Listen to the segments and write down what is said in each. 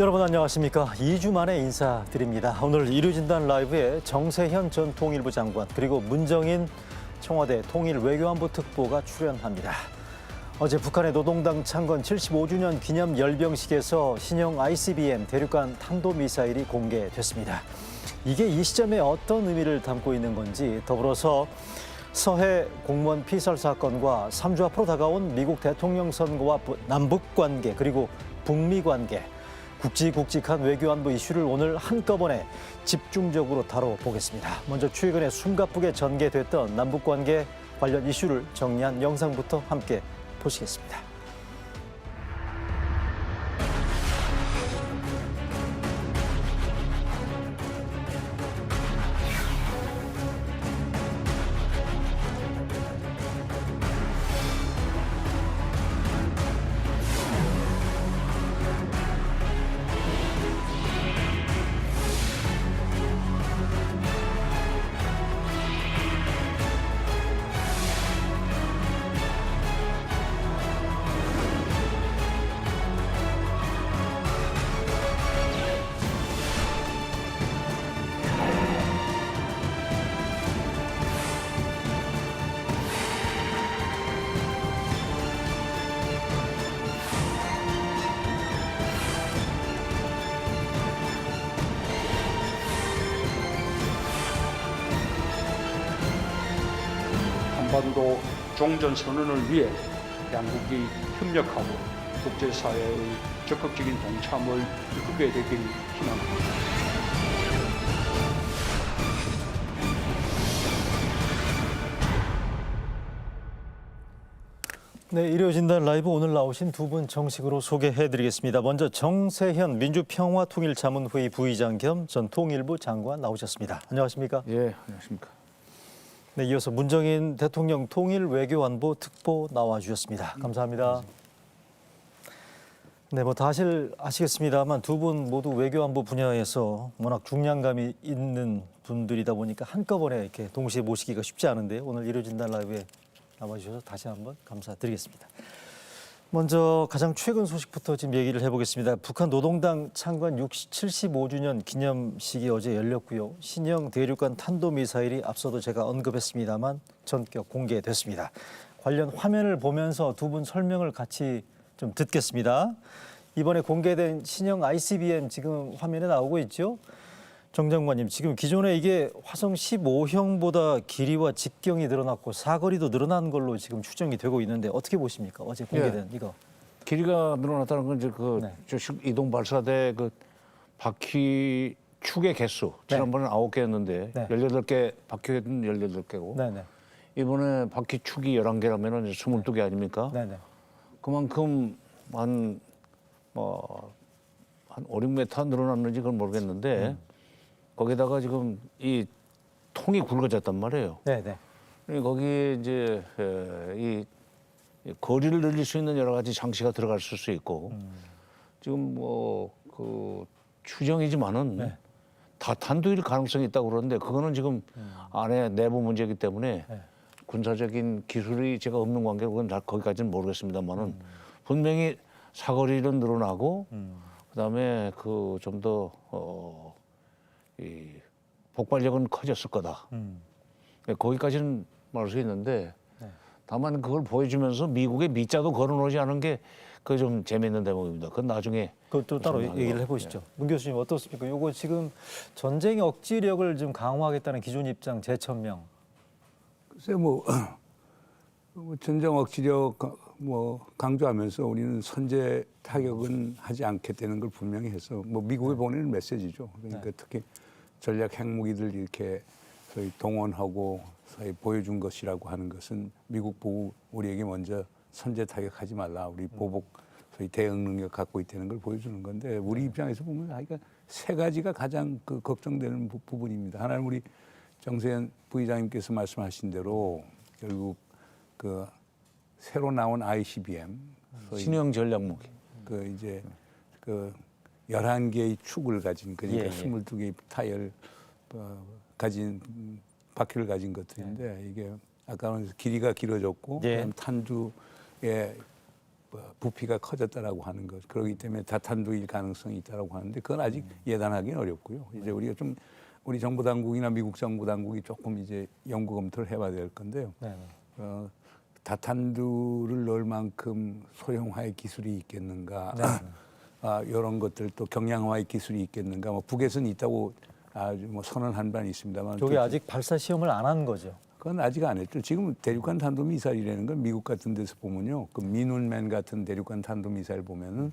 여러분 안녕하십니까. 2주 만에 인사드립니다. 오늘 의료진단 라이브에 정세현 전 통일부 장관 그리고 문정인 청와대 통일외교안보 특보가 출연합니다. 어제 북한의 노동당 창건 75주년 기념 열병식에서 신형 ICBM 대륙간 탄도미사일이 공개됐습니다. 이게 이 시점에 어떤 의미를 담고 있는 건지, 더불어서 서해 공무원 피살 사건과 3주 앞으로 다가온 미국 대통령 선거와 남북 관계 그리고 북미 관계, 굵직굵직한 외교안보 이슈를 오늘 한꺼번에 집중적으로 다뤄보겠습니다. 먼저 최근에 숨가쁘게 전개됐던 남북 관계 관련 이슈를 정리한 영상부터 함께 보시겠습니다. 한반도 종전선언을 위해 양국이 협력하고 국제사회의 적극적인 동참을 이끌게 되길 희망합니다. 네, 의료진단 라이브 오늘 나오신 두 분 정식으로 소개해드리겠습니다. 먼저 정세현 민주평화통일자문회의 부의장 겸 전 통일부 장관 나오셨습니다. 안녕하십니까? 예, 안녕하십니까. 네, 이어서 문정인 대통령 통일외교안보 특보 나와주셨습니다. 감사합니다. 네, 뭐 다들 아시겠습니다만 두 분 모두 외교안보 분야에서 워낙 중량감이 있는 분들이다 보니까 한꺼번에 이렇게 동시에 모시기가 쉽지 않은데요. 오늘 의료진단 라이브에 나와주셔서 다시 한번 감사드리겠습니다. 먼저 가장 최근 소식부터 지금 얘기를 해보겠습니다. 북한 노동당 창건 75주년 기념식이 어제 열렸고요. 신형 대륙간 탄도미사일이 앞서도 제가 언급했습니다만 전격 공개됐습니다. 관련 화면을 보면서 두 분 설명을 같이 좀 듣겠습니다. 이번에 공개된 신형 ICBM 지금 화면에 나오고 있죠. 정 장관님, 지금 기존에 이게 화성 15형보다 길이와 직경이 늘어났고 사거리도 늘어난 걸로 지금 추정이 되고 있는데 어떻게 보십니까? 어제 공개된 이거. 길이가 늘어났다는 건 이제 네. 이동 발사대 그 바퀴 축의 개수 지난번에 9개였는데 네. 18개 바퀴는 18개고 네네. 이번에 바퀴 축이 11개라면 이제 22개 아닙니까? 네네. 그만큼 한 5, 6m 늘어났는지 그건 모르겠는데 거기다가 지금 이 통이 굵어졌단 말이에요. 네네. 거기에 이제 이 거리를 늘릴 수 있는 여러 가지 장치가 들어갈 수 있고 지금 뭐 그 추정이지만은 네. 다탄두일 가능성이 있다고 그러는데 그거는 지금 안에 내부 문제이기 때문에 네. 군사적인 기술이 제가 없는 관계로 그건 다 거기까지는 모르겠습니다만은 분명히 사거리는 늘어나고 그다음에 그 좀 더 이 폭발력은 커졌을 거다. 거기까지는 말할 수 있는데 다만 그걸 보여주면서 미국의 밑자도 걸어놓지 않은 게 그 좀 재미있는 대목입니다. 그건 나중에 그것도 따로 얘기를 해보시죠. 문 교수님 어떻습니까? 이거 지금 전쟁 억지력을 좀 강화하겠다는 기존 입장 재천명. 글쎄 뭐 전쟁 억지력 강조하면서 우리는 선제 타격은 하지 않겠다는 걸 분명히 해서 뭐 미국에 보내는 메시지죠. 그러니까 특히 전략 핵무기들 이렇게 저희 동원하고 저희 보여준 것이라고 하는 것은 미국 보고 우리에게 먼저 선제 타격하지 말라. 우리 보복 저희 대응 능력 갖고 있다는 걸 보여주는 건데 우리 입장에서 보면 그러니까 세 가지가 가장 그 걱정되는 부분입니다. 하나는 우리 정세현 부의장님께서 말씀하신 대로 결국 그 새로 나온 ICBM 신형 전략 무기. 그 이제 그 11개의 축을 가진 그러니까 예, 예. 22개의 타이어를 가진 바퀴를 가진 것들인데 이게 아까는 길이가 길어졌고 예. 그다음 탄두의 부피가 커졌다라고 하는 것. 그렇기 때문에 다탄두일 가능성이 있다라고 하는데 그건 아직 예단하기는 어렵고요. 이제 우리가 좀 우리 정부 당국이나 미국 정부 당국이 조금 이제 연구 검토를 해봐야 될 건데요. 네. 다탄두를 넣을 만큼 소형화의 기술이 있겠는가? 네. 이런 것들 또 경량화의 기술이 있겠는가? 뭐 북에서는 있다고 아주 뭐 선언한 바는 있습니다만 저게 아직 발사 시험을 안 한 거죠. 그건 아직 안 했죠. 지금 대륙간 탄도미사일이라는 건 미국 같은 데서 보면요. 그 미눈맨 같은 대륙간 탄도미사일 보면은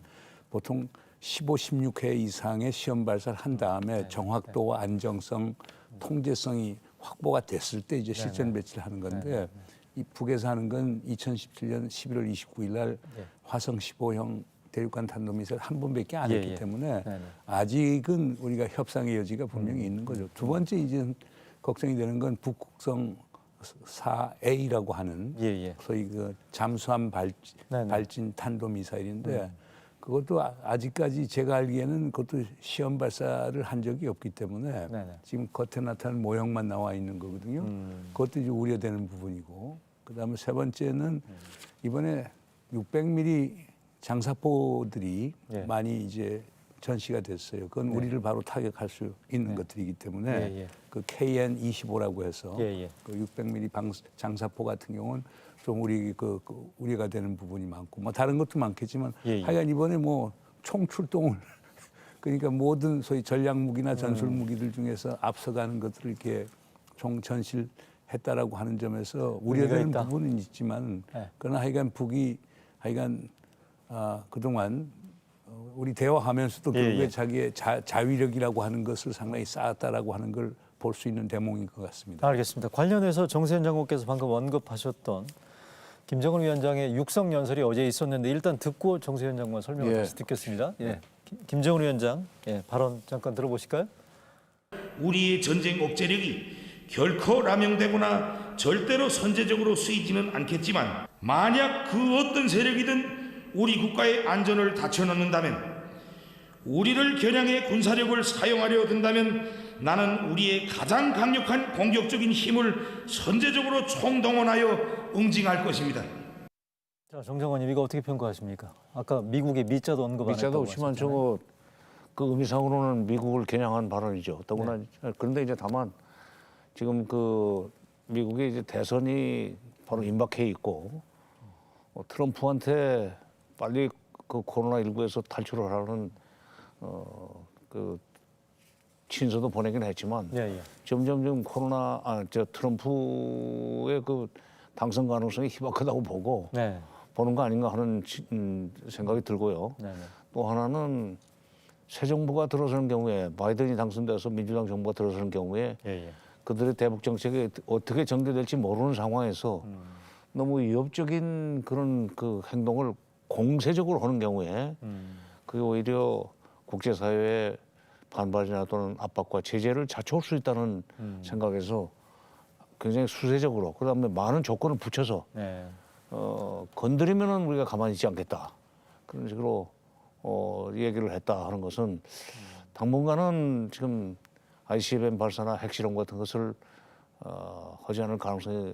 보통 15, 16회 이상의 시험 발사를 한 다음에 정확도와 안정성, 통제성이 확보가 됐을 때 이제 실전 배치를 하는 건데 이 북에서 하는 건 2017년 11월 29일 날 화성 15형 대륙간 탄도미사일 한 번밖에 안 했기 때문에 아직은 우리가 협상의 여지가 분명히 있는 거죠. 두 번째 이제 걱정이 되는 건 북극성 4A라고 하는 소위 그 잠수함 발진 탄도미사일인데 그것도 아직까지 제가 알기에는 그것도 시험 발사를 한 적이 없기 때문에 지금 겉에 나타나는 모형만 나와 있는 거거든요. 그것도 이제 우려되는 부분이고 그다음에 세 번째는 이번에 600mm 장사포들이 많이 이제 전시가 됐어요. 그건 우리를 바로 타격할 수 있는 것들이기 때문에 그 KN-25라고 해서 그 600mm 장사포 같은 경우는 좀 우리 그 우려가 되는 부분이 많고 뭐 다른 것도 많겠지만 하여간 이번에 뭐 총 출동을 그러니까 모든 소위 전략 무기나 전술 무기들 중에서 앞서가는 것들을 이렇게 총 전시를 했다라고 하는 점에서 우려되는 부분은 있지만 그러나 하여간 북이 하여간 그동안 우리 대화하면서도 결국에 자기의 자위력이라고 하는 것을 상당히 쌓았다라고 하는 걸 볼 수 있는 대목인 것 같습니다. 알겠습니다. 관련해서 정세현 장관께서 방금 언급하셨던 김정은 위원장의 육성 연설이 어제 있었는데 일단 듣고 정세현 장관 설명을 다시 듣겠습니다. 김정은 위원장 발언 잠깐 들어보실까요? 우리의 전쟁 억제력이 결코 남용되거나 절대로 선제적으로 쓰이지는 않겠지만 만약 그 어떤 세력이든 우리 국가의 안전을 다쳐놓는다면 우리를 겨냥해 군사력을 사용하려 든다면 나는 우리의 가장 강력한 공격적인 힘을 선제적으로 총동원하여 응징할 것입니다. 자, 정 장관님 이거 어떻게 평가하십니까? 아까 미국의 미자도 언급 안 미자도 했다고 없지만 하셨잖아요. 저거 그 의미상으로는 미국을 겨냥한 발언이죠. 더구나 그런데 이제 다만 지금 그 미국의 이제 대선이 바로 임박해 있고 트럼프한테 빨리 그 코로나19에서 탈출을 하는 그 친서도 보내긴 했지만 점점 좀 트럼프의 그 당선 가능성이 희박하다고 보고 보는 거 아닌가 하는 생각이 들고요. 또 하나는 새 정부가 들어서는 경우에 바이든이 당선돼서 민주당 정부가 들어서는 경우에 그들의 대북 정책이 어떻게 전개될지 모르는 상황에서 너무 위협적인 그런 그 행동을 공세적으로 하는 경우에 그게 오히려 국제사회의 반발이나 또는 압박과 제재를 자초할 수 있다는 생각에서 굉장히 수세적으로 그다음에 많은 조건을 붙여서 건드리면은 우리가 가만히 있지 않겠다 그런 식으로 얘기를 했다 하는 것은 당분간은 지금 ICBM 발사나 핵실험 같은 것을 하지 않을 가능성이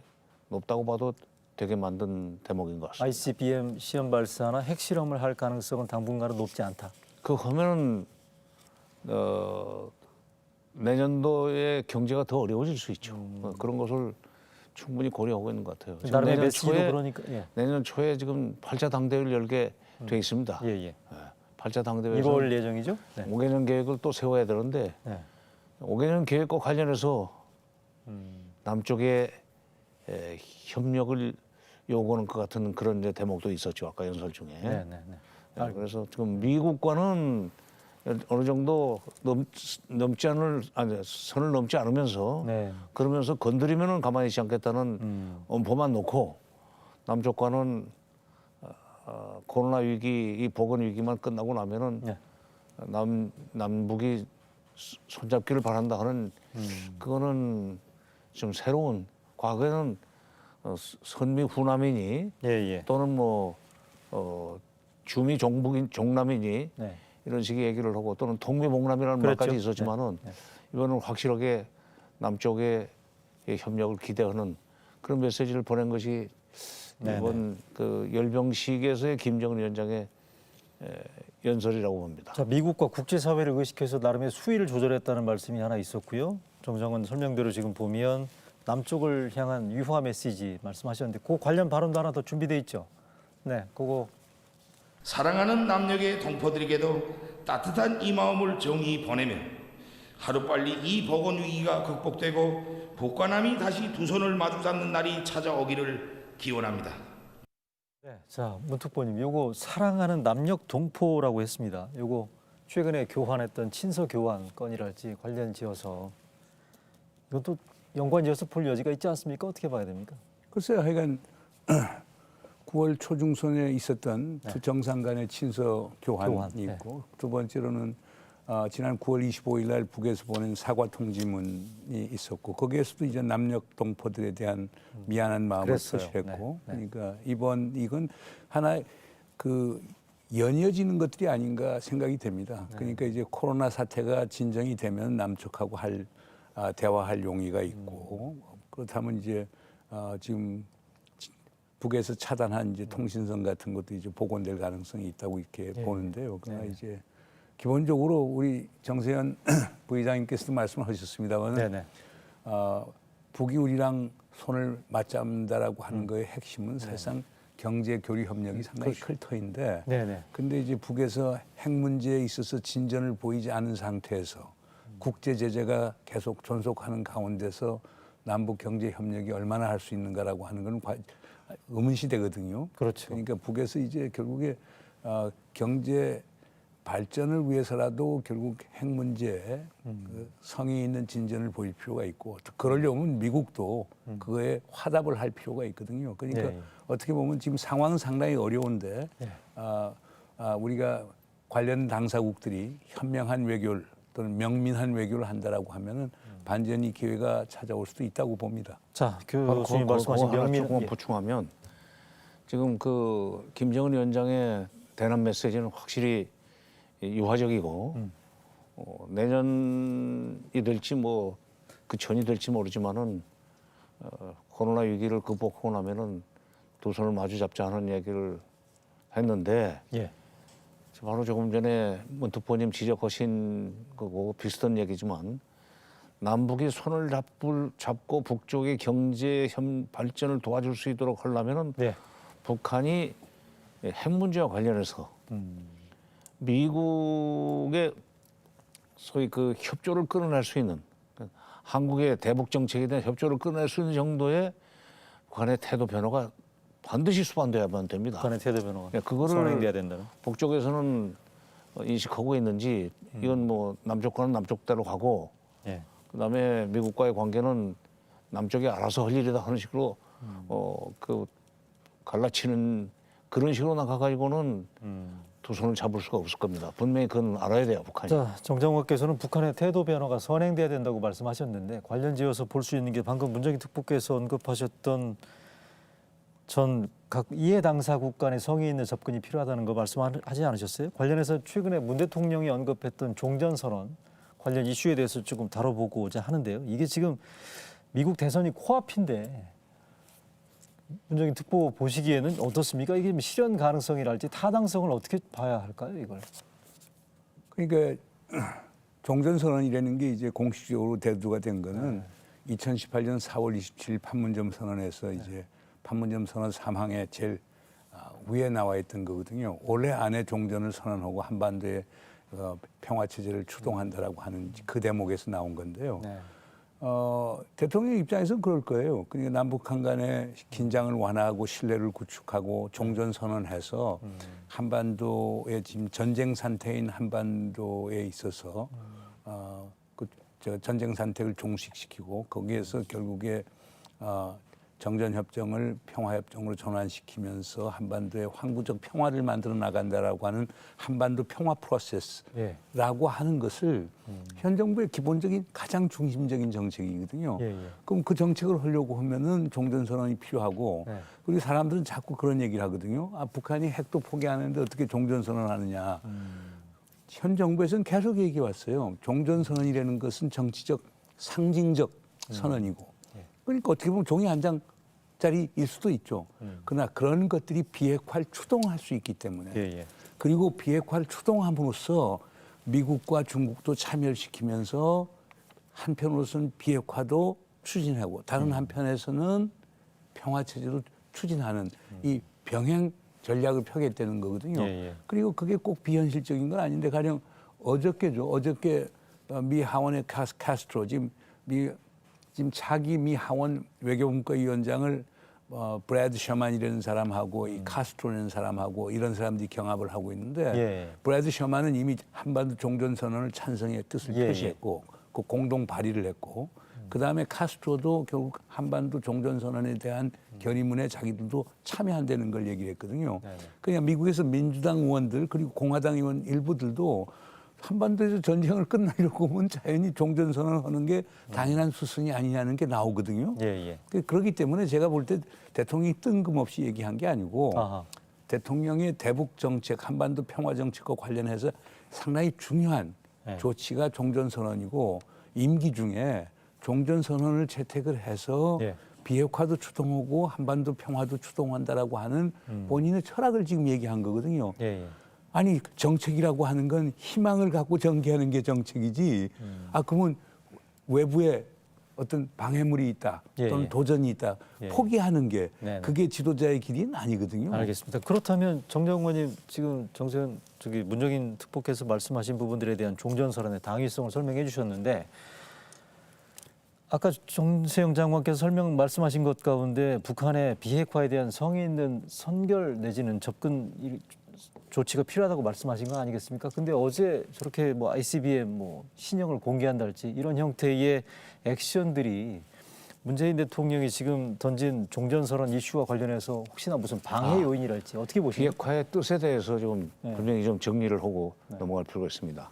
높다고 봐도 되게 만든 대목인 것 같습니다. ICBM 시험 발사나 핵실험을 할 가능성은 당분간은 높지 않다. 그 하면은 내년도에 경제가 더 어려워질 수 있죠. 그런 것을 충분히 고려하고 있는 것 같아요. 지금 나름의 메시지도 그러니까 내년 초에 지금 8차 당대회를 열게 돼 있습니다. 8차 당대회에서 1월 예정이죠? 5개년 계획을 또 세워야 되는데 5개년 계획과 관련해서 남쪽에 협력을 요구하는 것 같은 그런 이제 대목도 있었죠. 아까 연설 중에. 그래서 지금 미국과는 어느 정도 선을 넘지 않으면서 그러면서 건드리면은 가만히 있지 않겠다는 엄포만 놓고 남쪽과는 코로나 위기, 이 보건 위기만 끝나고 나면은 남북이 손잡기를 바란다 하는 그거는 좀 새로운 과거에는 선미 후남이니 또는 뭐 주미 종남이니 이런 식의 얘기를 하고 또는 통미봉남이라는 말까지 있었지만은 이번은 확실하게 남쪽의 협력을 기대하는 그런 메시지를 보낸 것이 네네. 이번 그 열병식에서의 김정은 위원장의 연설이라고 봅니다. 자, 미국과 국제사회를 의식해서 나름의 수위를 조절했다는 말씀이 하나 있었고요. 정정은 설명대로 지금 보면 남쪽을 향한 유화 메시지 말씀하셨는데 그 관련 발언도 하나 더 준비돼 있죠. 네, 그거 사랑하는 남녘의 동포들에게도 따뜻한 이 마음을 정히 보내며 하루빨리 이 보건 위기가 극복되고 북과 남이 다시 두 손을 마주 잡는 날이 찾아오기를 기원합니다. 네, 자, 문특보님, 요거 사랑하는 남녘 동포라고 했습니다. 요거 최근에 교환했던 친서 교환 건이랄지 관련 지어서 이것도 연관지어서 볼 여지가 있지 않습니까? 어떻게 봐야 됩니까? 글쎄요, 하여간 9월 초중순에 있었던 두 정상 간의 친서 교환이 교환, 있고 두 번째로는 지난 9월 25일 날 북에서 보낸 사과 통지문이 있었고 거기에서도 이제 남녘 동포들에 대한 미안한 마음을 그랬어요. 표시했고 네, 네. 그러니까 이건 하나의 그 연이어지는 것들이 아닌가 생각이 됩니다. 그러니까 이제 코로나 사태가 진정이 되면 남측하고 대화할 용의가 있고 그렇다면 이제 지금 북에서 차단한 이제 통신선 같은 것도 이제 복원될 가능성이 있다고 이렇게 보는데요. 그러나 이제 기본적으로 우리 정세현 부의장님께서도 말씀하셨습니다만 네네. 북이 우리랑 손을 맞잡는다라고 하는 거의 핵심은 사실상 경제 교류 협력이 상당히 클 터인데 네네. 근데 이제 북에서 핵 문제에 있어서 진전을 보이지 않은 상태에서 국제 제재가 계속 존속하는 가운데서 남북 경제 협력이 얼마나 할 수 있는가라고 하는 건 의문시되거든요. 그렇죠. 그러니까 북에서 이제 결국에 경제 발전을 위해서라도 결국 핵 문제에 그 성의 있는 진전을 보일 필요가 있고 그러려면 미국도 그거에 화답을 할 필요가 있거든요. 그러니까 네. 어떻게 보면 지금 상황은 상당히 어려운데 우리가 관련 당사국들이 현명한 외교를 또는 명민한 외교를 한다라고 하면은 반전이 기회가 찾아올 수도 있다고 봅니다. 자, 교수님 말씀하신 명민 조금 보충하면 지금 그 김정은 위원장의 대남 메시지는 확실히 유화적이고 내년이 될지 뭐 그 전이 될지 모르지만은 코로나 위기를 극복하고 나면은 두 손을 마주 잡자 하는 얘기를 했는데 예. 바로 조금 전에 문특보님 지적하신 거고 비슷한 얘기지만 남북이 손을 잡고 북쪽의 경제 발전을 도와줄 수 있도록 하려면은 네. 북한이 핵 문제와 관련해서 미국의 소위 그 협조를 끌어낼 수 있는 한국의 대북 정책에 대한 협조를 끌어낼 수 있는 정도의 북한의 태도 변화가 반드시 수반돼야만 됩니다. 북한의 태도 변화가 예, 그거를 선행돼야 된다는. 북쪽에서는 인식하고 있는지 이건 뭐 남쪽과는 남쪽대로 가고 예. 그다음에 미국과의 관계는 남쪽이 알아서 할 일이다 하는 식으로 그 갈라치는 그런 식으로 나가가지고는 두 손을 잡을 수가 없을 겁니다. 분명히 그건 알아야 돼요, 북한이. 자, 정장관께서는 북한의 태도 변화가 선행돼야 된다고 말씀하셨는데 관련지어서 볼 수 있는 게 방금 문정인 특보께서 언급하셨던 전 각 이해 당사국 간의 성의 있는 접근이 필요하다는 거 말씀하지 않으셨어요? 관련해서 최근에 문 대통령이 언급했던 종전선언 관련 이슈에 대해서 조금 다뤄보고자 하는데요. 이게 지금 미국 대선이 코앞인데 문정인 특보 보시기에는 어떻습니까? 이게 실현 가능성이랄지 타당성을 어떻게 봐야 할까요, 이걸? 그러니까 종전선언이라는 게 이제 공식적으로 대두가 된 거는 2018년 4월 27일 판문점 선언에서 이제 판문점 선언 3항에 제일 위에 나와 있던 거거든요. 올해 안에 종전을 선언하고 한반도에 평화 체제를 추동한다라고 하는 그 대목에서 나온 건데요. 네. 대통령 입장에서는 그럴 거예요. 그러니까 남북한 간의 긴장을 완화하고 신뢰를 구축하고 종전 선언해서 한반도의 지금 전쟁 상태인 한반도에 있어서 전쟁 상태를 종식시키고 거기에서 결국에 정전협정을 평화협정으로 전환시키면서 한반도의 항구적 평화를 만들어 나간다라고 하는 한반도 평화 프로세스라고 하는 것을 현 정부의 기본적인 가장 중심적인 정책이거든요. 예, 예. 그럼 그 정책을 하려고 하면은 종전선언이 필요하고 네. 그리고 사람들은 자꾸 그런 얘기를 하거든요. 북한이 핵도 포기하는데 어떻게 종전선언하느냐. 현 정부에서는 계속 얘기해 왔어요. 종전선언이라는 것은 정치적, 상징적 선언이고. 그러니까 어떻게 보면 종이 한 장 앞자리일 수도 있죠. 그러나 그런 것들이 비핵화를 추동할 수 있기 때문에 예. 그리고 비핵화를 추동함으로써 미국과 중국도 참여를 시키면서 한편으로서는 비핵화도 추진하고 다른 한편에서는 평화체제도 추진하는 이 병행 전략을 펴겠다는 거거든요. 예. 그리고 그게 꼭 비현실적인 건 아닌데 가령 어저께죠. 어저께 미 하원의 카스트로 지금 차기 미 하원 외교분과 위원장을 브래드 셔만이라는 사람하고 이 카스트로라는 사람하고 이런 사람들이 경합을 하고 있는데 예. 브래드 셔만은 이미 한반도 종전선언을 찬성의 뜻을 예. 표시했고 그 공동 발의를 했고 그다음에 카스트로도 결국 한반도 종전선언에 대한 결의문에 자기들도 참여한다는 걸 얘기를 했거든요. 그냥 미국에서 민주당 의원들 그리고 공화당 의원 일부들도 한반도에서 전쟁을 끝내려고 하면 자연히 종전선언을 하는 게 당연한 수순이 아니냐는 게 나오거든요. 예. 그렇기 때문에 제가 볼 때 대통령이 뜬금없이 얘기한 게 아니고 아하. 대통령의 대북 정책, 한반도 평화 정책과 관련해서 상당히 중요한 네. 조치가 종전선언이고 임기 중에 종전선언을 채택을 해서 예. 비핵화도 추동하고 한반도 평화도 추동한다라고 하는 본인의 철학을 지금 얘기한 거거든요. 예. 아니 정책이라고 하는 건 희망을 갖고 전개하는 게 정책이지. 그러면 외부에 어떤 방해물이 있다 또는 예. 도전이 있다 예. 포기하는 게 네네. 그게 지도자의 길은 아니거든요. 알겠습니다. 그렇다면 정장관님 지금 문정인 특보께서 말씀하신 부분들에 대한 종전선언의 당위성을 설명해 주셨는데 아까 정세영 장관께서 말씀하신 것 가운데 북한의 비핵화에 대한 성의 있는 선결 내지는 접근 조치가 필요하다고 말씀하신 거 아니겠습니까? 근데 어제 저렇게 ICBM 신형을 공개한달지 이런 형태의 액션들이 문재인 대통령이 지금 던진 종전선언 이슈와 관련해서 혹시나 무슨 방해 요인이랄지 어떻게 보십니까? 비핵화의 뜻에 대해서 좀 분명히 좀 정리를 하고 넘어갈 필요가 있습니다.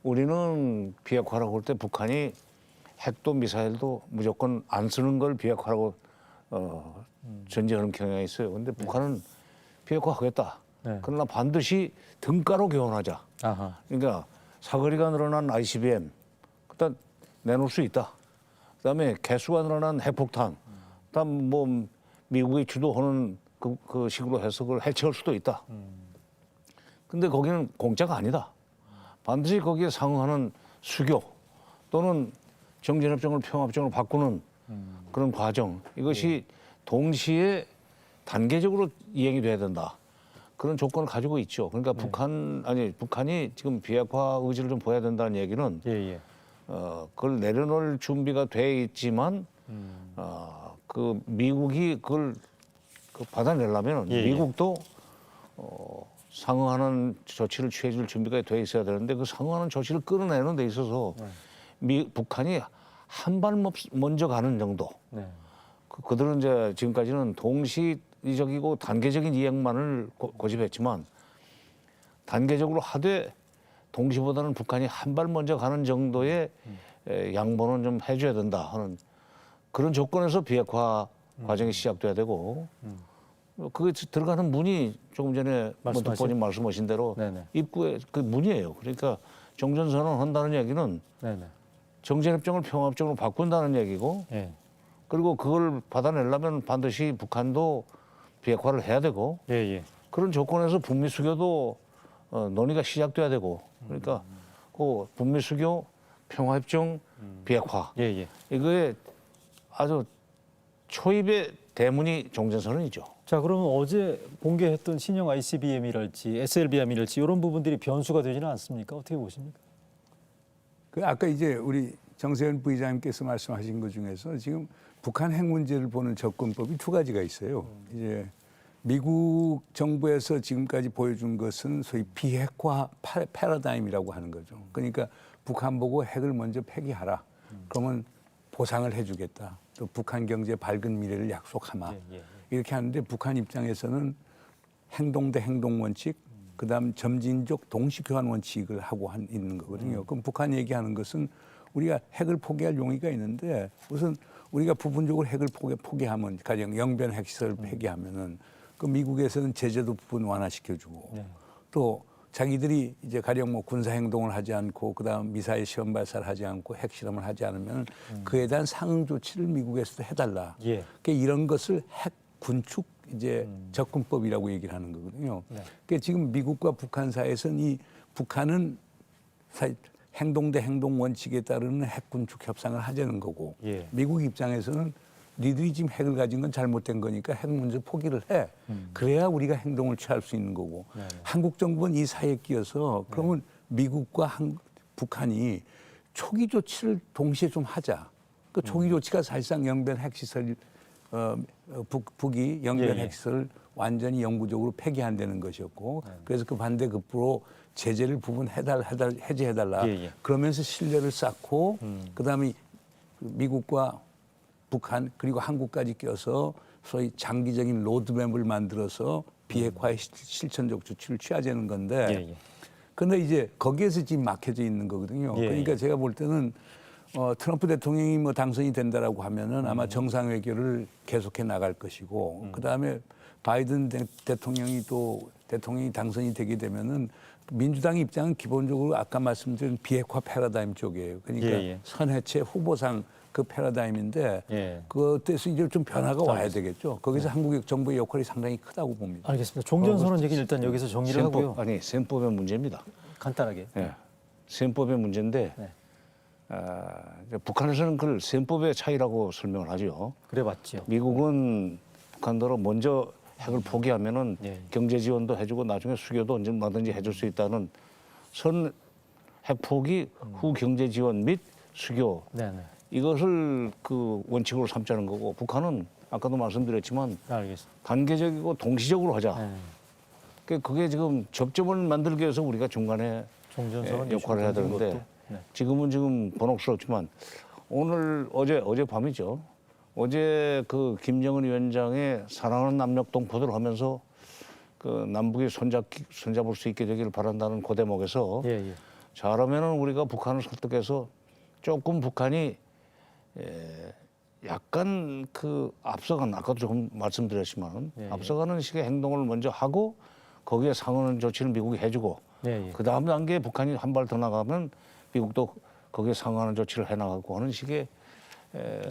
우리는 비핵화라고 할 때 북한이 핵도 미사일도 무조건 안 쓰는 걸 비핵화라고 전제하는 경향이 있어요. 그런데 북한은 비핵화하겠다. 네. 그러나 반드시 등가로 교환하자. 아하. 그러니까 사거리가 늘어난 ICBM 일단 내놓을 수 있다. 그다음에 개수가 늘어난 핵폭탄, 그다음 미국이 주도하는 그 식으로 해석을 해체할 수도 있다. 근데 거기는 공짜가 아니다. 반드시 거기에 상응하는 수교 또는 정전협정을 평화협정으로 바꾸는 그런 과정 이것이 동시에 단계적으로 이행이 돼야 된다. 그런 조건을 가지고 있죠. 그러니까 북한이 지금 비핵화 의지를 좀 보여야 된다는 얘기는 예. 그걸 내려놓을 준비가 돼 있지만 그 미국이 그걸 받아내려면 예. 미국도 상응하는 조치를 취해줄 준비가 돼 있어야 되는데 그 상응하는 조치를 끌어내는 데 있어서 북한이 한 발 먼저 가는 정도. 네. 그들은 이제 지금까지는 동시적이고 단계적인 이행만을 고집했지만 단계적으로 하되 동시보다는 북한이 한 발 먼저 가는 정도의 양보는 좀 해줘야 된다 하는 그런 조건에서 비핵화 과정이 시작돼야 되고 그게 들어가는 문이 조금 전에 특보님 말씀하신 대로 네네. 입구에 그 문이에요. 그러니까 종전선언 한다는 얘기는 네네. 정전협정을 평화협정으로 바꾼다는 얘기고 예. 그리고 그걸 받아내려면 반드시 북한도 비핵화를 해야 되고 예. 그런 조건에서 북미 수교도 논의가 시작돼야 되고 그러니까 그 북미 수교 평화협정 비핵화 예. 이거에 아주 초입의 대문이 종전선언이죠. 자, 그러면 어제 공개했던 신형 ICBM이랄지 SLBM이랄지 이런 부분들이 변수가 되지는 않습니까? 어떻게 보십니까? 아까 이제 우리 정세현 부의장님께서 말씀하신 것 중에서 지금 북한 핵 문제를 보는 접근법이 두 가지가 있어요. 이제 미국 정부에서 지금까지 보여준 것은 소위 비핵화 패러다임이라고 하는 거죠. 그러니까 북한 보고 핵을 먼저 폐기하라. 그러면 보상을 해주겠다. 또 북한 경제 밝은 미래를 약속하마. 이렇게 하는데 북한 입장에서는 행동 대 행동 원칙, 그다음 점진적 동시 교환 원칙을 하고 있는 거거든요. 그럼 북한이 얘기하는 것은 우리가 핵을 포기할 용의가 있는데 우선 우리가 부분적으로 핵을 포기하면 가령 영변 핵시설을 폐기하면은 그 미국에서는 제재도 부분 완화시켜주고 또 자기들이 이제 가령 뭐 군사 행동을 하지 않고 그다음 미사일 시험 발사를 하지 않고 핵 실험을 하지 않으면 그에 대한 상응 조치를 미국에서도 해달라. 예. 그러니까 이런 것을 핵 군축 이제 접근법이라고 얘기를 하는 거거든요. 네. 그러니까 지금 미국과 북한 사이에서는 이 북한은 행동 대 행동 원칙에 따르는 핵 군축 협상을 하자는 거고 예. 미국 입장에서는 니들이 지금 핵을 가진 건 잘못된 거니까 핵 문제 포기를 해. 그래야 우리가 행동을 취할 수 있는 거고. 한국 정부는 이 사이에 끼어서 그러면 미국과 북한이 초기 조치를 동시에 좀 하자. 그 초기 조치가 사실상 영변 핵시설 북이 영변 예, 예. 핵시설을 완전히 영구적으로 폐기한다는 것이었고 그래서 그 반대급부로 제재를 부분 해제해달라. 예, 예. 그러면서 신뢰를 쌓고 그다음에 미국과 북한 그리고 한국까지 껴서 소위 장기적인 로드맵을 만들어서 비핵화의 실천적 조치를 취하자는 건데 예, 예. 그런데 이제 거기에서 지금 막혀져 있는 거거든요. 예, 그러니까 예. 제가 볼 때는 트럼프 대통령이 뭐 당선이 된다라고 하면은 아마 정상 외교를 계속해 나갈 것이고 그다음에 바이든 대통령이 또 대통령이 당선이 되게 되면은 민주당 입장은 기본적으로 아까 말씀드린 비핵화 패러다임 쪽이에요. 그러니까 예, 예. 선해체 후보상 그 패러다임인데 예. 그때서 이제 좀 변화가 와야 되겠죠. 거기서 한국 정부의 역할이 상당히 크다고 봅니다. 알겠습니다. 종전선언 얘기 일단 여기서 정리를 하고요. 셈법의 문제입니다. 간단하게. 예. 셈법의 문제인데 네. 이제 북한에서는 그걸 셈법의 차이라고 설명을 하죠. 그래 봤죠. 미국은 북한대로 먼저 핵을 포기하면은 예. 경제 지원도 해주고 나중에 수교도 언제든지 해줄 수 있다는 선 핵 포기 후 경제 지원 및 수교 네네. 이것을 그 원칙으로 삼자는 거고 북한은 아까도 말씀드렸지만 알겠습니다. 단계적이고 동시적으로 하자. 네. 그게 지금 접점을 만들기 위해서 우리가 중간에 종전선언 역할을 해야 이슈 되는데 것도. 네. 지금은 지금 번혹스럽지만 오늘 어제 밤이죠. 어제 그 김정은 위원장의 사랑하는 남녘 동포들 하면서 그 남북이 손잡을 수 있게 되기를 바란다는 그 대목에서 예, 예. 잘하면은 우리가 북한을 설득해서 조금 북한이 약간 그 앞서간 아까도 조금 말씀드렸지만 예, 예. 앞서가는 식의 행동을 먼저 하고 거기에 상응하는 조치를 미국이 해주고 예, 예. 그 다음 단계에 북한이 한 발 더 나가면 미국도 거기에 상응하는 조치를 해나가고 하는 식의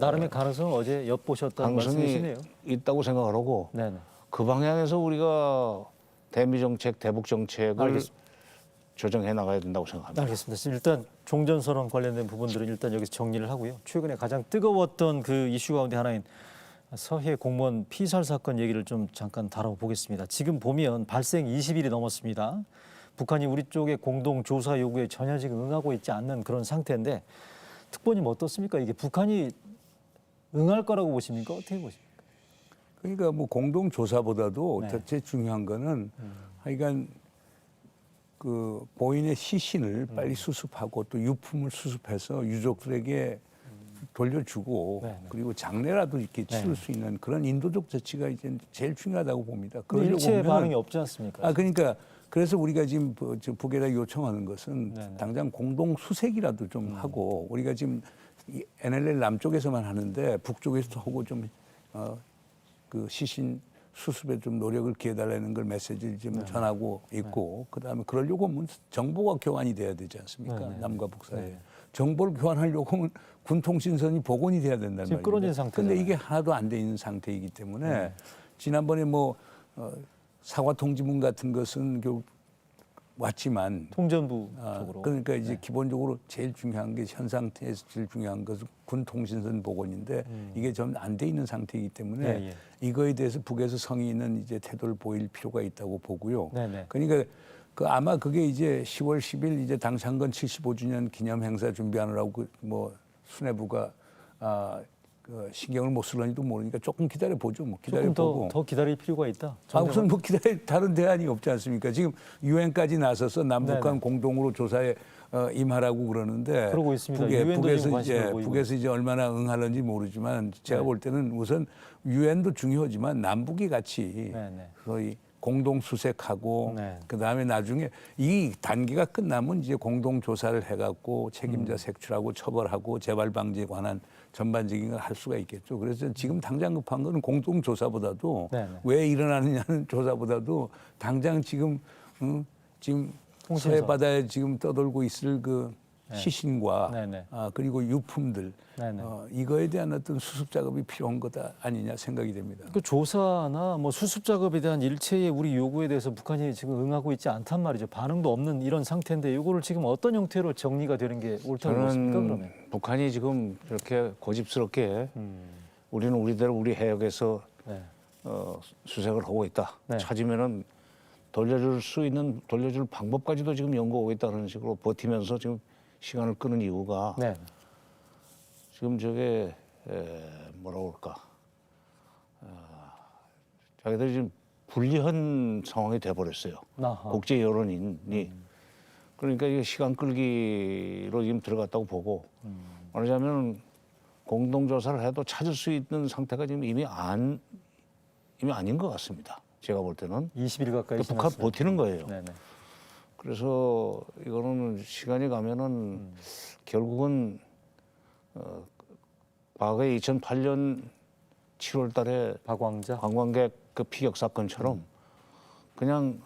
나름의 가능성 어제 엿보셨다는 가능성이 말씀이시네요. 있다고 생각을 하고 네네. 그 방향에서 우리가 대미 정책, 대북 정책을 알겠습니다. 조정해 나가야 된다고 생각합니다. 알겠습니다. 일단 종전선언 관련된 부분들은 일단 여기서 정리를 하고요. 최근에 가장 뜨거웠던 그 이슈 가운데 하나인 서해 공무원 피살 사건 얘기를 좀 잠깐 다뤄보겠습니다. 지금 보면 발생 20일이 넘었습니다. 북한이 우리 쪽의 공동 조사 요구에 전혀 지금 응하고 있지 않는 그런 상태인데 특보님 어떻습니까? 이게 북한이 응할 거라고 보십니까? 어떻게 보십니까? 그러니까 뭐 공동 조사보다도 네. 대체 중요한 거는 하여간 그 보인의 시신을 빨리 수습하고 또 유품을 수습해서 유족들에게 돌려주고 네, 네. 그리고 장례라도 이렇게 치를 네. 수 있는 그런 인도적 조치가 이제 제일 중요하다고 봅니다. 일체 보면은- 반응이 없지 않습니까? 그러니까 그래서 우리가 지금 북에다 요청하는 것은 네, 네. 당장 공동 수색이라도 좀 하고 우리가 지금 이 NLL 남쪽에서만 하는데 북쪽에서도 하고 좀 그 시신 수습에 좀 노력을 기해달라는 걸 메시지를 좀 전하고 있고 그다음에 그러려고 하면 정보가 교환이 돼야 되지 않습니까? 네, 네. 남과 북 사이에. 네. 정보를 교환하려고 하면 군통신선이 복원이 돼야 된다는 지금 말입니다. 끊어진 상태잖아요. 근데 이게 하나도 안 돼 있는 상태이기 때문에 지난번에 뭐 사과 통지문 같은 것은 결국 왔지만 통전부 쪽으로. 그러니까 이제 기본적으로 제일 중요한 게 현 상태에서 제일 중요한 것은 군 통신선 복원인데 이게 좀 안 돼 있는 상태이기 때문에 예, 예. 이거에 대해서 북에서 성의 있는 이제 태도를 보일 필요가 있다고 보고요. 네네. 그러니까 그 아마 그게 이제 10월 10일 이제 당창건 75주년 기념 행사 준비하느라고 그 뭐 수뇌부가 그 신경을 못 쓸런지도 모르니까 조금 기다려 보죠. 뭐 기다려 조금 보고. 더 기다릴 필요가 있다. 우선 뭐 기다릴 다른 대안이 없지 않습니까? 지금 유엔까지 나서서 남북한 네네. 공동으로 조사에 임하라고 그러는데 그러고 있습니다. 유엔도 지금 관심을 보이고 북에서 이제 얼마나 응하는지 모르지만 제가 볼 때는 우선 유엔도 중요하지만 남북이 같이 네네. 소위 공동 수색하고 네. 그다음에 나중에 이 단계가 끝나면 이제 공동 조사를 해갖고 책임자 색출하고 처벌하고 재발 방지에 관한 전반적인 걸 할 수가 있겠죠. 그래서 지금 당장 급한 거는 공동 조사보다도 네네. 왜 일어나느냐는 조사보다도 당장 지금 지금 통신선. 서해 바다에 지금 떠돌고 있을 그 네. 시신과 네네. 그리고 유품들 네네. 이거에 대한 어떤 수습 작업이 필요한 거다 아니냐 생각이 됩니다. 그 조사나 뭐 수습 작업에 대한 일체의 우리 요구에 대해서 북한이 지금 응하고 있지 않단 말이죠. 반응도 없는 이런 상태인데 이거를 지금 어떤 형태로 정리가 되는 게 옳다고 보십니까? 그러면? 저는 북한이 지금 이렇게 고집스럽게 우리는 우리대로 우리 해역에서 네. 수색을 하고 있다. 네. 찾으면은 돌려줄 방법까지도 지금 연구하고 있다는 식으로 버티면서 지금 시간을 끄는 이유가 네. 지금 저게 뭐라고 그럴까? 자기들이 지금 불리한 상황이 돼버렸어요. 아하. 국제 여론이. 그러니까 이게 시간 끌기로 지금 들어갔다고 보고 말하자면 공동조사를 해도 찾을 수 있는 상태가 지금 이미 아닌 것 같습니다. 제가 볼 때는 20일 가까이 북한 지났어요. 버티는 거예요. 네네. 그래서 이거는 시간이 가면은 결국은 과거에 2008년 7월달에 박왕자. 관광객 그 피격 사건처럼 그냥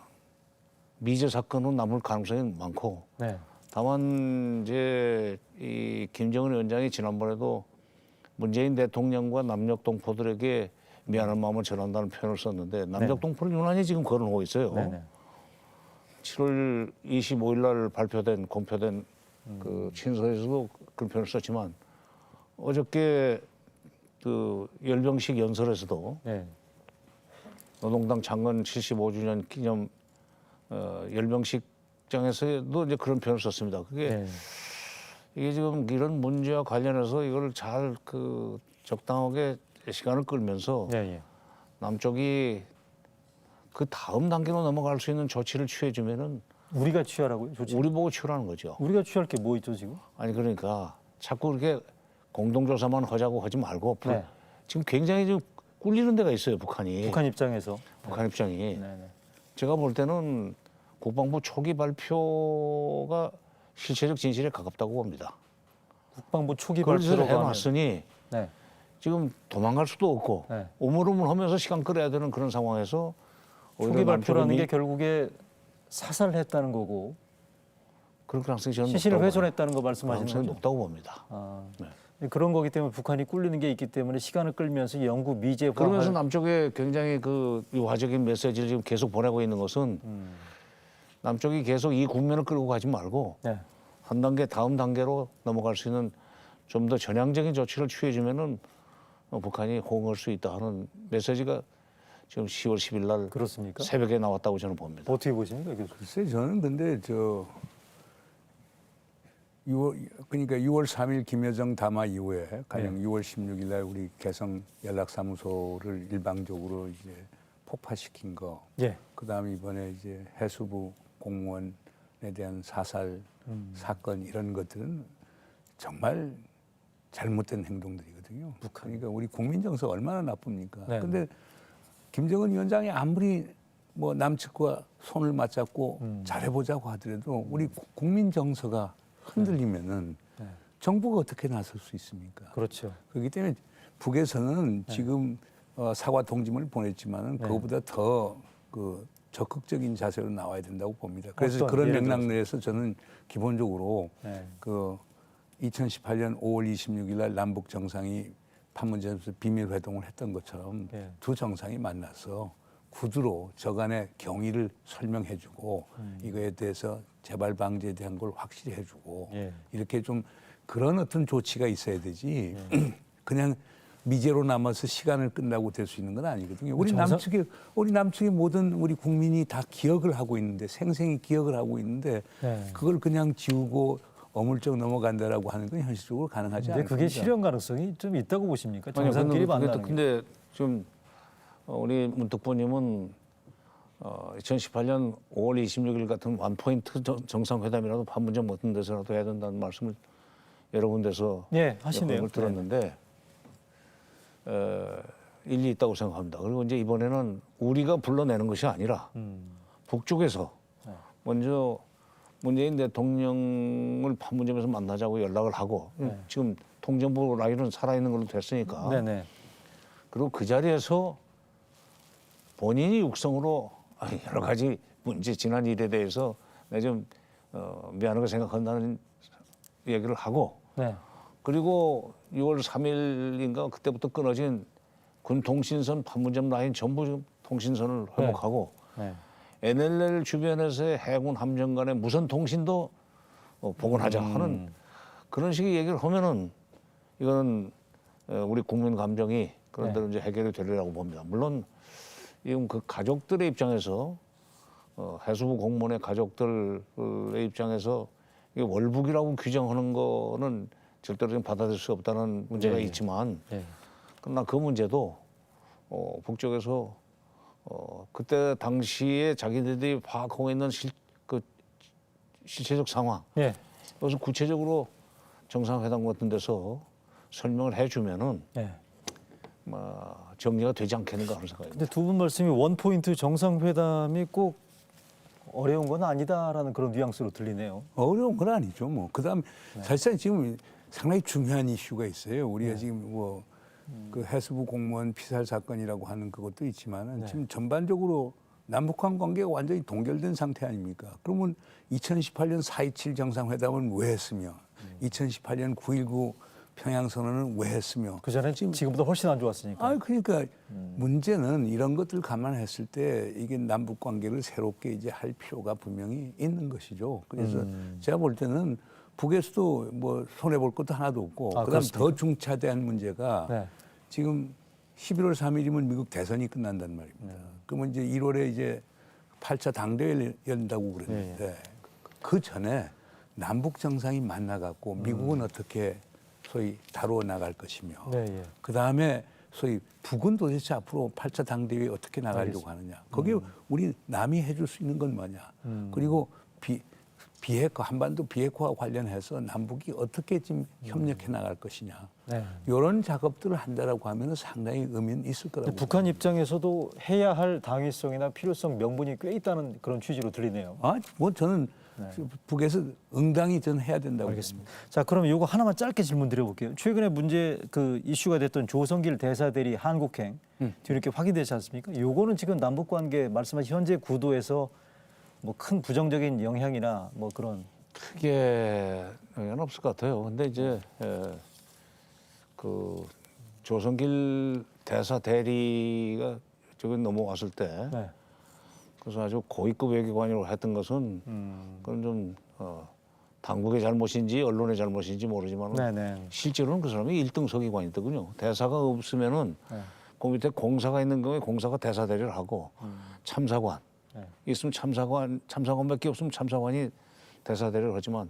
미제 사건으로 남을 가능성이 많고 네. 다만 이제 이 김정은 위원장이 지난번에도 문재인 대통령과 남녘 동포들에게 미안한 마음을 전한다는 표현을 썼는데 남녘 동포를 유난히 지금 거론하고 있어요. 네네. 7월 25일 날 공표된 그 친서에서도 그런 표현을 썼지만 어저께 그 열병식 연설에서도 네. 노동당 창건 75주년 기념 열병식장에서도 이제 그런 표현을 썼습니다. 그게 네. 이게 지금 이런 문제와 관련해서 이걸 잘 그 적당하게 시간을 끌면서 예, 예. 남쪽이 그 다음 단계로 넘어갈 수 있는 조치를 취해주면은 우리가 취하라고요? 조치. 우리 보고 취하라는 거죠. 우리가 취할 게 뭐 있죠 지금? 아니 그러니까 자꾸 이렇게 공동조사만 하자고 하지 말고 네. 지금 굉장히 좀 꿀리는 데가 있어요 북한이. 북한 입장에서. 북한 입장이. 네네. 제가 볼 때는 국방부 초기 발표가 실체적 진실에 가깝다고 봅니다. 국방부 초기 그걸 발표로 해놨으니 네. 지금 도망갈 수도 없고 네. 오물오물하면서 시간 끌어야 되는 그런 상황에서 초기 오히려 발표라는 남쪽이 게 결국에 사살을 했다는 거고 그런 가능성이 저는 시신을 높다고 훼손했다는 거 봐요. 말씀하시는 가능성이 거죠? 높다고 봅니다. 아, 네. 그런 거기 때문에 북한이 꿀리는 게 있기 때문에 시간을 끌면서 영구 미제화. 그러면서 남쪽에 굉장히 그 유화적인 메시지를 지금 계속 보내고 있는 것은 남쪽이 계속 이 국면을 끌고 가지 말고 네. 한 단계 다음 단계로 넘어갈 수 있는 좀 더 전향적인 조치를 취해주면은 북한이 호응할 수 있다 하는 메시지가 지금 10월 10일 날 그렇습니까? 새벽에 나왔다고 저는 봅니다. 어떻게 보십니까, 교수님? 글쎄 저는 근데 그러니까 6월 3일 김여정 담화 이후에 가령 6월 16일 날 우리 개성 연락사무소를 일방적으로 이제 폭파시킨 거. 예. 그다음에 이번에 이제 해수부 공무원에 대한 사살 사건 이런 것들은 정말 잘못된 행동들이거든요. 그러니까 우리 국민 정서가 얼마나 나쁩니까? 네. 근데 김정은 위원장이 아무리 뭐 남측과 손을 맞잡고 잘해보자고 하더라도 우리 국민 정서가 흔들리면은 정부가 어떻게 나설 수 있습니까? 그렇죠. 그렇기 때문에 북에서는 지금 사과 통지문을 보냈지만은 그거보다 더 그 적극적인 자세로 나와야 된다고 봅니다. 그래서 어떤 그런 예를 맥락 내에서 저는 기본적으로 네. 그 2018년 5월 26일 날 남북 정상이 판문점에서 비밀 회동을 했던 것처럼 네. 두 정상이 만나서 구두로 저간의 경위를 설명해주고 이거에 대해서 재발 방지에 대한 걸 확실히 해주고 예. 이렇게 좀 그런 어떤 조치가 있어야 되지 그냥 미제로 남아서 시간을 끝나고 될 수 있는 건 아니거든요. 우리 남측의 모든 우리 국민이 다 기억을 하고 있는데 생생히 기억을 하고 있는데 네. 그걸 그냥 지우고 어물쩍 넘어간다라고 하는 건 현실적으로 가능하지 근데 않습니다. 그게 실현 가능성이 좀 있다고 보십니까? 아니요, 정상끼리 만나는 게. 근데 지금 우리 문특보님은 2018년 5월 26일 같은 원포인트 정상회담이라도 판문점 어떤 데서라도 해야 된다는 말씀을 여러 군데서 예, 하시네요. 걸 들었는데 일리 있다고 생각합니다. 그리고 이제 이번에는 우리가 불러내는 것이 아니라 북쪽에서 먼저 문재인 대통령을 판문점에서 만나자고 연락을 하고 지금 통정부 라인은 살아있는 걸로 됐으니까 네네. 그리고 그 자리에서 본인이 육성으로 여러 가지 문제 지난 일에 대해서 내가 좀 미안하게 생각한다는 얘기를 하고 네. 그리고 6월 3일인가 그때부터 끊어진 군 통신선 판문점 라인 전부 지금 통신선을 회복하고 네. NLL 주변에서의 해군 함정 간의 무선 통신도 복원하자 하는 그런 식의 얘기를 하면은 이거는 우리 국민 감정이 그런 네. 대로 이제 해결이 되리라고 봅니다. 물론 이건 그 가족들의 입장에서 해수부 공무원의 가족들의 입장에서 이게 월북이라고 규정하는 거는 절대로 좀 받아들일 수 없다는 문제가 네. 있지만 네. 그러나 그 문제도 북쪽에서 그때 당시에 자기들이 파악하고 있는 그 실체적 상황 네. 그것을 구체적으로 정상회담 같은 데서 설명을 해주면은 네. 정리가 되지 않겠는가 하는 생각입니다. 근데 두 분 말씀이 원포인트 정상회담이 꼭 어려운 건 아니다라는 그런 뉘앙스로 들리네요. 어려운 건 아니죠. 뭐 그다음 사실상 지금 상당히 중요한 이슈가 있어요. 우리가 지금 뭐 그 해수부 공무원 피살 사건이라고 하는 그것도 있지만은 지금 전반적으로 남북한 관계가 완전히 동결된 상태 아닙니까? 그러면 2018년 4.27 정상회담은 왜 했으며 2018년 9.19 평양선언은 왜 했으며 그 전에 지금보다 훨씬 안 좋았으니까. 아 그러니까 문제는 이런 것들 감안했을 때 이게 남북 관계를 새롭게 이제 할 필요가 분명히 있는 것이죠. 그래서 제가 볼 때는 북에서도 뭐 손해 볼 것도 하나도 없고 그다음 그렇습니까? 더 중차대한 문제가 네. 지금 11월 3일이면 미국 대선이 끝난단 말입니다. 그러면 이제 1월에 이제 8차 당대회를 연다고 그랬는데 그 전에 남북 정상이 만나갖고 미국은 어떻게 소위 다루어 나갈 것이며 네, 예. 그 다음에 소위 북은 도대체 앞으로 8차 당대회에 어떻게 나가려고 하느냐. 거기에 우리 남이 해줄 수 있는 건 뭐냐. 그리고 비핵화, 한반도 비핵화와 관련해서 남북이 어떻게 지금 협력해 나갈 것이냐. 네. 이런 작업들을 한다라고 하면 상당히 의미는 있을 거라고. 북한 입장에서도 해야 할 당위성이나 필요성 명분이 꽤 있다는 그런 취지로 들리네요. 뭐 저는 북에서 응당히 저는 해야 된다고. 알겠습니다. 자, 그럼 이거 하나만 짧게 질문 드려볼게요. 최근에 문제 그 이슈가 됐던 조성길 대사대리 한국행 뒤늦게 확인되지 않습니까? 요거는 지금 남북 관계 말씀하신 현재 구도에서 뭐 큰 부정적인 영향이나 뭐 그런 크게 영향은 없을 것 같아요. 근데 이제 그 조성길 대사 대리가 저기 넘어왔을 때 네. 그래서 아주 고위급 외교관이라고 했던 것은 그건 좀 당국의 잘못인지 언론의 잘못인지 모르지만 네네. 실제로는 그 사람이 1등 서기관이더군요. 대사가 없으면은 그 밑에 공사가 있는 경우에 공사가 대사 대리를 하고 참사관 네. 있으면 참사관밖에 없으면 참사관이 대사 대리를 하지만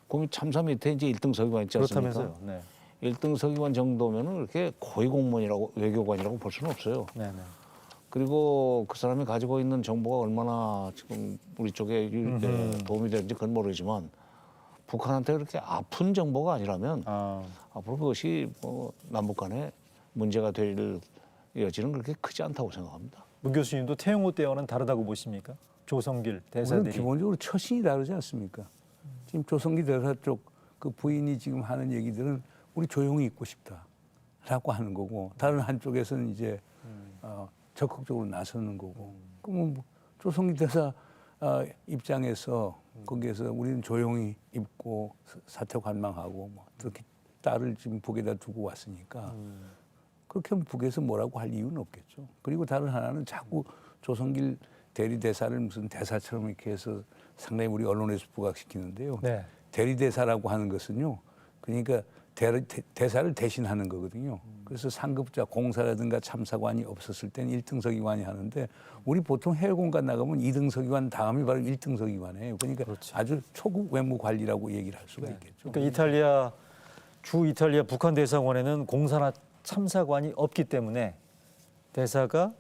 그 밑 참사 밑에 이제 1등 서기관 있지 않습니까? 그렇다면서요. 네. 1등 서기관 정도면은 그렇게 고위 공무원이라고 외교관이라고 볼 수는 없어요. 네네. 그리고 그 사람이 가지고 있는 정보가 얼마나 지금 우리 쪽에 도움이 되는지 그건 모르지만 북한한테 그렇게 아픈 정보가 아니라면 앞으로 그것이 뭐 남북 간에 문제가 될 여지는 그렇게 크지 않다고 생각합니다. 문 교수님도 태영호 때와는 다르다고 보십니까? 조성길 우리는 대사대리. 기본적으로 처신이 다르지 않습니까? 지금 조성기 대사 쪽 그 부인이 지금 하는 얘기들은 우리 조용히 있고 싶다라고 하는 거고 다른 한쪽에서는 이제 적극적으로 나서는 거고 그러면 뭐 조성기 대사 입장에서 거기에서 우리는 조용히 있고 사퇴 관망하고 뭐 그렇게 딸을 지금 북에다 두고 왔으니까 그렇게 하면 북에서 뭐라고 할 이유는 없겠죠. 그리고 다른 하나는 자꾸 조성길 대리 대사를 무슨 대사처럼 이렇게 해서 상당히 우리 언론에서 부각시키는데요. 네. 대리 대사라고 하는 것은요. 그러니까 대사를 대신하는 거거든요. 그래서 상급자 공사라든가 참사관이 없었을 때는 1등 서기관이 하는데 우리 보통 해외 공간 나가면 2등 서기관 다음이 바로 1등 서기관이에요. 그러니까 그렇지. 아주 초급 외무 관리라고 얘기를 할 수가 있겠죠. 그러니까 주 이탈리아 북한 대사관에는 공사나 참사관이 없기 때문에 대사가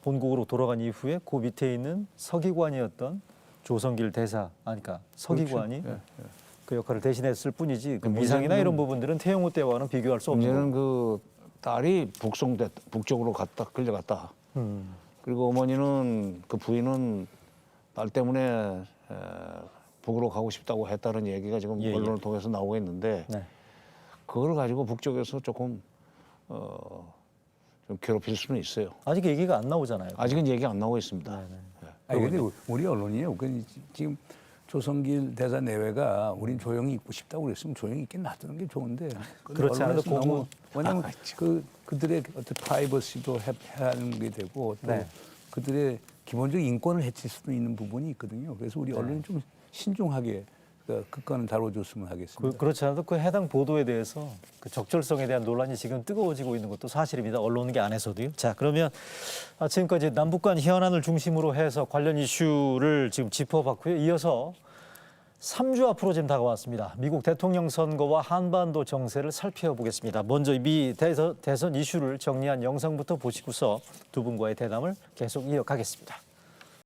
본국으로 돌아간 이후에 그 밑에 있는 서기관이었던 조성길 대사, 그러니까 서기관이 그렇죠. 그 역할을 대신했을 뿐이지 그 문제는 위상이나 이런 부분들은 태영호 때와는 비교할 수 없는 문제는 그 딸이 북쪽으로 끌려갔다. 그리고 어머니는 그 부인은 딸 때문에 북으로 가고 싶다고 했다는 얘기가 지금 예, 언론을 통해서 나오고 있는데 네. 그걸 가지고 북쪽에서 조금 좀 괴롭힐 수는 있어요. 아직 얘기가 안 나오잖아요. 아직은 얘기 안 나오고 있습니다. 네, 네. 아니 근데 우리 언론이요. 지금 조성길 대사 내외가 우린 조용히 있고 싶다고 그랬으면 조용히 있게 놔두는 게 좋은데 그렇지 않아도 언론에서 너무 공무- 왜냐하면 그들의 어떤 프라이버시도 해하는 게 되고 또 네. 그들의 기본적인 인권을 해칠 수도 있는 부분이 있거든요. 그래서 우리 언론이 좀 신중하게 그 건을 다뤄줬으면 하겠습니다. 그렇지 않아도 그 해당 보도에 대해서 그 적절성에 대한 논란이 지금 뜨거워지고 있는 것도 사실입니다. 언론계 안에서도요. 자, 그러면 지금까지 남북 간 현안을 중심으로 해서 관련 이슈를 지금 짚어봤고요. 이어서 3주 앞으로 지금 다가왔습니다. 미국 대통령 선거와 한반도 정세를 살펴보겠습니다. 먼저 미 대선 이슈를 정리한 영상부터 보시고서 두 분과의 대담을 계속 이어가겠습니다.